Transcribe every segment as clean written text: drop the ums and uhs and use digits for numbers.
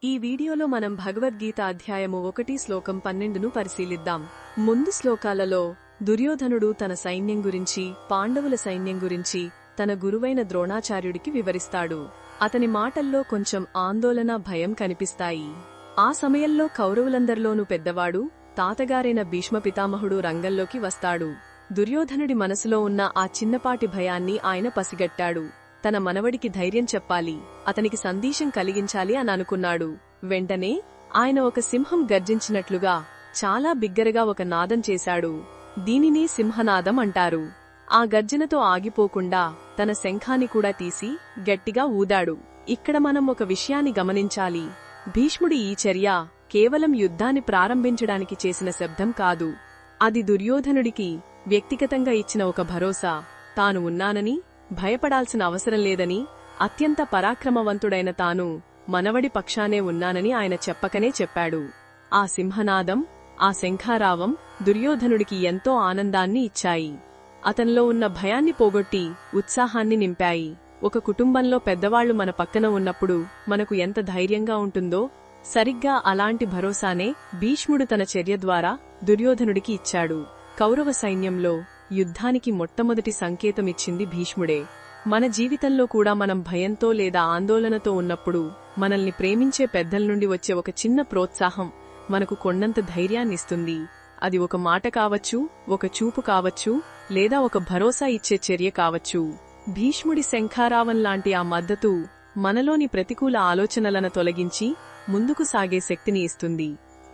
ఈ వీడియోలో మనం భగవద్గీత అధ్యాయము 1 శ్లోకం 12ను పరిశీలిద్దాం. ముందు శ్లోకాలలో దుర్యోధనుడు తన సైన్యం గురించి, పాండవుల సైన్యం గురించి తన గురువైన ద్రోణాచార్యుడికి వివరిస్తాడు. అతని మాటల్లో కొంచెం ఆందోళన, భయం కనిపిస్తాయి. ఆ సమయంలో కౌరవులందరిలోనూ పెద్దవాడు, తాతగారైన భీష్మ పితామహుడు రంగంలోకి వస్తాడు. దుర్యోధనుడి మనసులో ఉన్న ఆ చిన్నపాటి భయాన్ని ఆయన పసిగట్టాడు. తన మనవడికి ధైర్యం చెప్పాలి, అతనికి సందేశం కలిగించాలి అని అనుకున్నాడు. వెంటనే ఆయన ఒక సింహం గర్జించినట్లుగా చాలా బిగ్గరగా ఒక నాదం చేశాడు. దీనినే సింహనాదం అంటారు. ఆ గర్జనతో ఆగిపోకుండా తన శంఖాన్ని కూడా తీసి గట్టిగా ఊదాడు. ఇక్కడ మనం ఒక విషయాన్ని గమనించాలి. భీష్ముడి ఈ చర్య కేవలం యుద్ధాన్ని ప్రారంభించడానికి చేసిన శబ్దం కాదు. అది దుర్యోధనుడికి వ్యక్తిగతంగా ఇచ్చిన ఒక భరోసా. తాను ఉన్నానని, భయపడాల్సిన అవసరం లేదని, అత్యంత పరాక్రమవంతుడైన తాను మనవడి పక్షానే ఉన్నానని ఆయన చెప్పకనే చెప్పాడు. ఆ సింహనాదం, ఆ శంఖారావం దుర్యోధనుడికి ఎంతో ఆనందాన్ని ఇచ్చాయి. అతనిలో ఉన్న భయాన్ని పోగొట్టి ఉత్సాహాన్ని నింపాయి. ఒక కుటుంబంలో పెద్దవాళ్లు మన పక్కన ఉన్నప్పుడు మనకు ఎంత ధైర్యంగా ఉంటుందో, సరిగ్గా అలాంటి భరోసానే భీష్ముడు తన చర్య ద్వారా దుర్యోధనుడికి ఇచ్చాడు. కౌరవ సైన్యంలో యుద్ధానికి మొట్టమొదటి సంకేతమిచ్చింది భీష్ముడే. మన జీవితంలో కూడా మనం భయంతో లేదా ఆందోళనతో ఉన్నప్పుడు మనల్ని ప్రేమించే పెద్దల నుండి వచ్చే ఒక చిన్న ప్రోత్సాహం మనకు కొండంత ధైర్యాన్నిస్తుంది. అది ఒక మాట కావచ్చు, ఒక చూపు కావచ్చు, లేదా ఒక భరోసా ఇచ్చే చర్య కావచ్చు. భీష్ముడి శంఖారావం లాంటి ఆ మద్దతు మనలోని ప్రతికూల ఆలోచనలను తొలగించి ముందుకు సాగే శక్తిని ఇస్తుంది.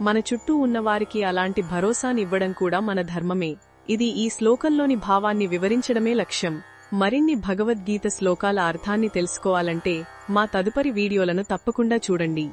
మన చుట్టూ ఉన్నవారికి అలాంటి భరోసానివ్వడం కూడా మన ధర్మమే. ఇది ఈ శ్లోకంలోని భావాన్ని వివరించడమే లక్ష్యం. మరిన్ని భగవద్గీత శ్లోకాల అర్థాన్ని తెలుసుకోవాలంటే మా తదుపరి వీడియోలను తప్పకుండా చూడండి.